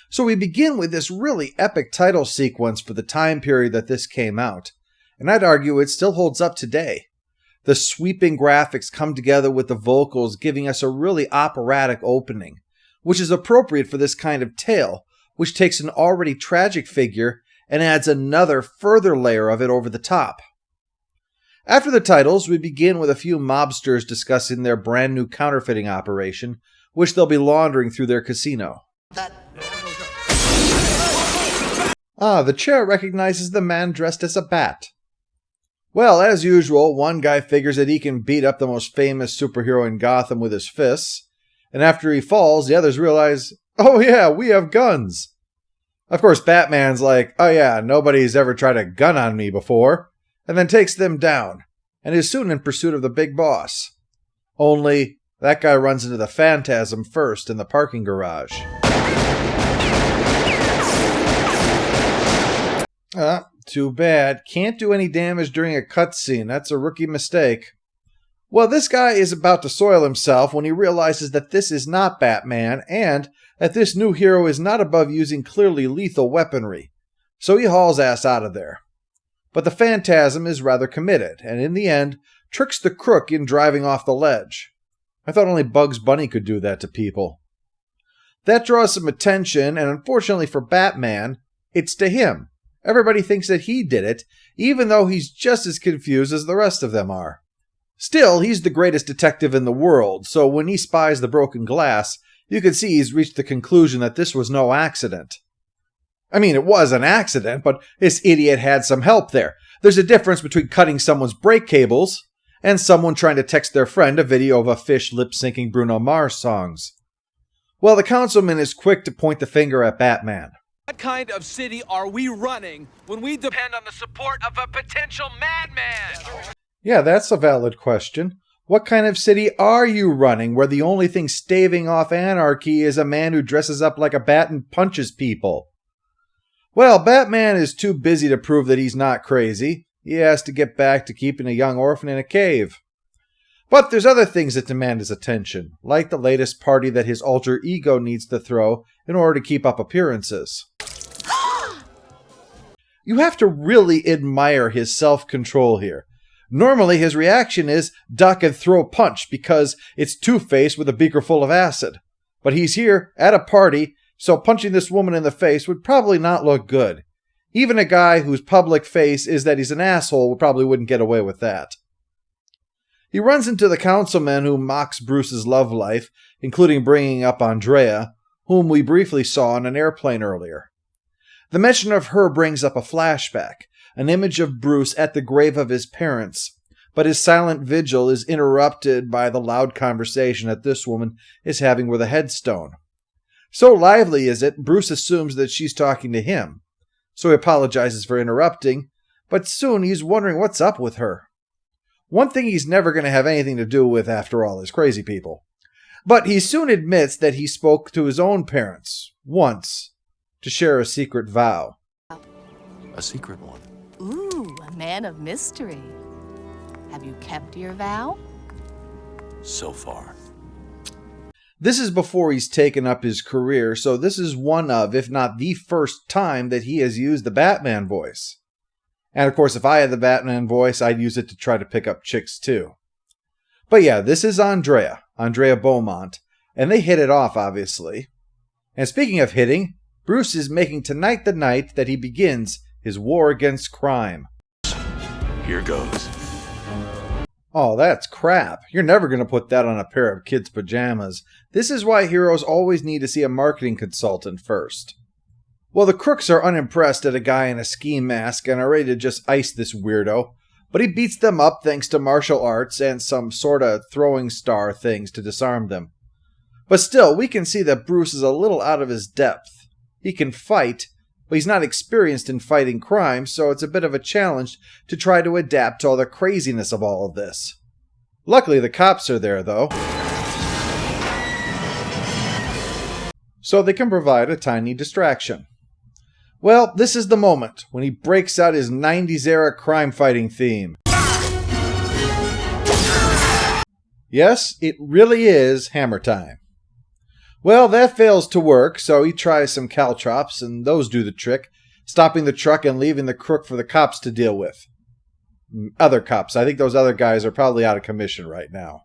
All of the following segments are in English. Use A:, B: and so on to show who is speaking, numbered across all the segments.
A: So we begin with this really epic title sequence for the time period that this came out, and I'd argue it still holds up today. The sweeping graphics come together with the vocals, giving us a really operatic opening, which is appropriate for this kind of tale, which takes an already tragic figure and adds another further layer of it over the top. After the titles, we begin with a few mobsters discussing their brand new counterfeiting operation, which they'll be laundering through their casino. The chair recognizes the man dressed as a bat. Well, as usual, one guy figures that he can beat up the most famous superhero in Gotham with his fists, and after he falls, the others realize, oh yeah, we have guns. Of course, Batman's like, oh yeah, nobody's ever tried a gun on me before, and then takes them down, and is soon in pursuit of the big boss. Only, that guy runs into the Phantasm first in the parking garage. Too bad. Can't do any damage during a cutscene. That's a rookie mistake. Well, this guy is about to soil himself when he realizes that this is not Batman, and that this new hero is not above using clearly lethal weaponry. So he hauls ass out of there. But the Phantasm is rather committed, and in the end, tricks the crook in driving off the ledge. I thought only Bugs Bunny could do that to people. That draws some attention, and unfortunately for Batman, it's to him. Everybody thinks that he did it, even though he's just as confused as the rest of them are. Still, he's the greatest detective in the world, so when he spies the broken glass, you can see he's reached the conclusion that this was no accident. I mean, it was an accident, but this idiot had some help there. There's a difference between cutting someone's brake cables and someone trying to text their friend a video of a fish lip-syncing Bruno Mars songs. Well, the councilman is quick to point the finger at Batman.
B: What kind of city are we running when we depend on the support of a potential madman?
A: Yeah, that's a valid question. What kind of city are you running where the only thing staving off anarchy is a man who dresses up like a bat and punches people? Well, Batman is too busy to prove that he's not crazy. He has to get back to keeping a young orphan in a cave. But there's other things that demand his attention, like the latest party that his alter ego needs to throw in order to keep up appearances. You have to really admire his self-control here. Normally his reaction is duck and throw punch because it's Two-Face with a beaker full of acid. But he's here at a party, so punching this woman in the face would probably not look good. Even a guy whose public face is that he's an asshole probably wouldn't get away with that. He runs into the councilman who mocks Bruce's love life, including bringing up Andrea, whom we briefly saw on an airplane earlier. The mention of her brings up a flashback, an image of Bruce at the grave of his parents, but his silent vigil is interrupted by the loud conversation that this woman is having with a headstone. So lively is it, Bruce assumes that she's talking to him, so he apologizes for interrupting, but soon he's wondering what's up with her. One thing he's never going to have anything to do with, after all, is crazy people. But he soon admits that he spoke to his own parents, once, to share a secret vow.
C: A secret one?
D: Ooh, a man of mystery. Have you kept your vow?
C: So far.
A: This is before he's taken up his career, so this is one of, if not the first time that he has used the Batman voice. And of course, if I had the Batman voice, I'd use it to try to pick up chicks too. But yeah, this is Andrea Beaumont, and they hit it off, obviously. And speaking of hitting, Bruce is making tonight the night that he begins his war against crime.
C: Here goes.
A: Oh, that's crap. You're never going to put that on a pair of kids' pajamas. This is why heroes always need to see a marketing consultant first. Well, the crooks are unimpressed at a guy in a ski mask and are ready to just ice this weirdo, but he beats them up thanks to martial arts and some sorta throwing star things to disarm them. But still, we can see that Bruce is a little out of his depth. He can fight, but he's not experienced in fighting crime, so it's a bit of a challenge to try to adapt to all the craziness of all of this. Luckily, the cops are there, though, so they can provide a tiny distraction. Well, this is the moment when he breaks out his 90s-era crime-fighting theme. Yes, it really is hammer time. Well, that fails to work, so he tries some caltrops, and those do the trick, stopping the truck and leaving the crook for the cops to deal with. Other cops. I think those other guys are probably out of commission right now.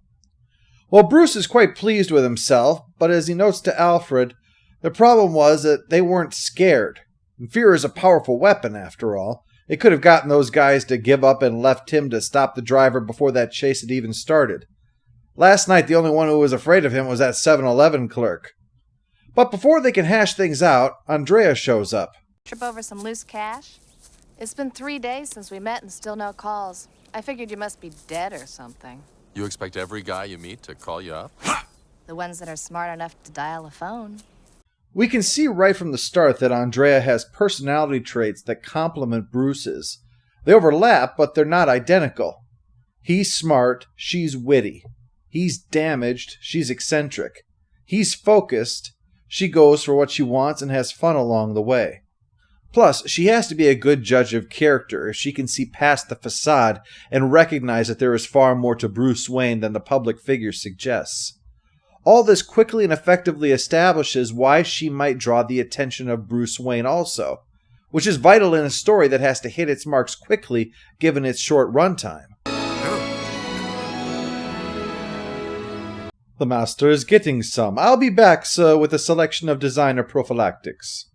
A: Well, Bruce is quite pleased with himself, but as he notes to Alfred, the problem was that they weren't scared. And fear is a powerful weapon, after all. It could have gotten those guys to give up and left him to stop the driver before that chase had even started. Last night, the only one who was afraid of him was that 7-Eleven clerk. But before they can hash things out, Andrea shows up.
D: Trip over some loose cash? It's been 3 days since we met and still no calls. I figured you must be dead or something.
C: You expect every guy you meet to call you up?
D: The ones that are smart enough to dial a phone.
A: We can see right from the start that Andrea has personality traits that complement Bruce's. They overlap, but they're not identical. He's smart, she's witty. He's damaged, she's eccentric. He's focused, she goes for what she wants and has fun along the way. Plus, she has to be a good judge of character if she can see past the facade and recognize that there is far more to Bruce Wayne than the public figure suggests. All this quickly and effectively establishes why she might draw the attention of Bruce Wayne also, which is vital in a story that has to hit its marks quickly given its short runtime. The master is getting some. I'll be back, sir, with a selection of designer prophylactics.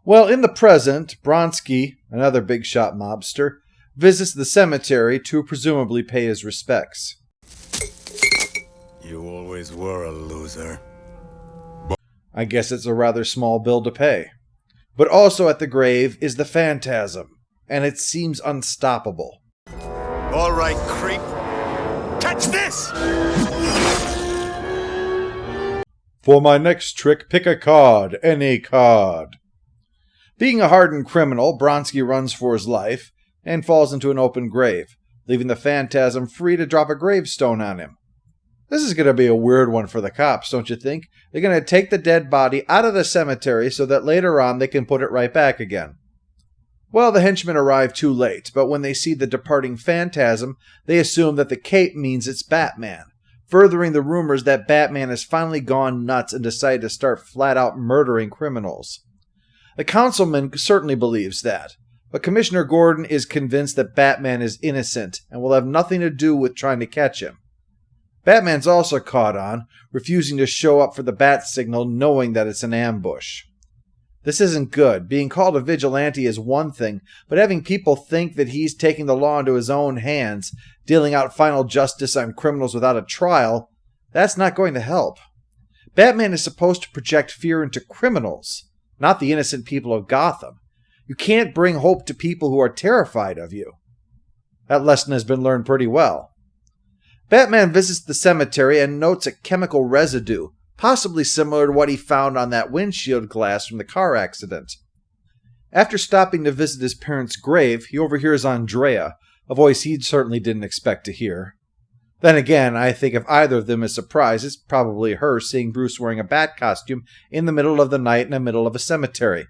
A: Well, in the present, Bronsky, another big-shot mobster, visits the cemetery to presumably pay his respects.
E: You always were a loser.
A: I guess it's a rather small bill to pay. But also at the grave is the Phantasm, and it seems unstoppable.
E: All right, creep. Catch this!
A: For my next trick, pick a card, any card. Being a hardened criminal, Bronsky runs for his life and falls into an open grave, leaving the Phantasm free to drop a gravestone on him. This is going to be a weird one for the cops, don't you think? They're going to take the dead body out of the cemetery so that later on they can put it right back again. Well, the henchmen arrive too late, but when they see the departing Phantasm, they assume that the cape means it's Batman, furthering the rumors that Batman has finally gone nuts and decided to start flat-out murdering criminals. The councilman certainly believes that, but Commissioner Gordon is convinced that Batman is innocent and will have nothing to do with trying to catch him. Batman's also caught on, refusing to show up for the bat signal knowing that it's an ambush. This isn't good. Being called a vigilante is one thing, but having people think that he's taking the law into his own hands, dealing out final justice on criminals without a trial, that's not going to help. Batman is supposed to project fear into criminals, not the innocent people of Gotham. You can't bring hope to people who are terrified of you. That lesson has been learned pretty well. Batman visits the cemetery and notes a chemical residue, possibly similar to what he found on that windshield glass from the car accident. After stopping to visit his parents' grave, he overhears Andrea, a voice he certainly didn't expect to hear. Then again, I think if either of them is surprised, it's probably her seeing Bruce wearing a bat costume in the middle of the night in the middle of a cemetery.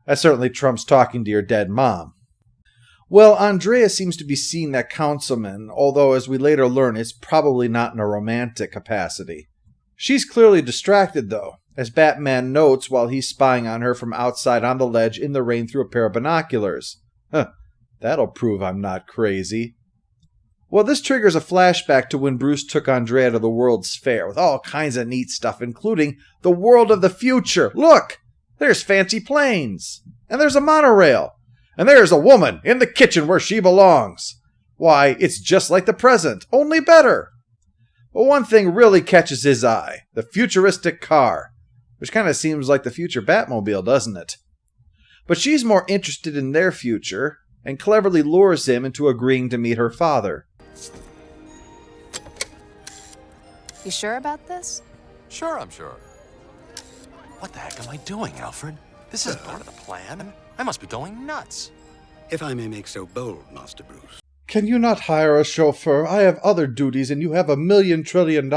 A: That certainly trumps talking to your dead mom. Well, Andrea seems to be seeing that councilman, although as we later learn, it's probably not in a romantic capacity. She's clearly distracted, though, as Batman notes while he's spying on her from outside on the ledge in the rain through a pair of binoculars. That'll prove I'm not crazy. Well, this triggers a flashback to when Bruce took Andrea to the World's Fair, with all kinds of neat stuff, including the world of the future. Look! There's fancy planes! And there's a monorail! And there's a woman in the kitchen where she belongs! Why, it's just like the present, only better! But one thing really catches his eye, the futuristic car, which kind of seems like the future Batmobile, doesn't it? But she's more interested in their future, and cleverly lures him into agreeing to meet her father.
D: You sure about this?
C: Sure, I'm sure. What the heck am I doing, Alfred? This isn't part of the plan. I must be going nuts.
E: If I may make so bold, Master Bruce.
A: Can you not hire a chauffeur? I have other duties and you have $1 million trillion.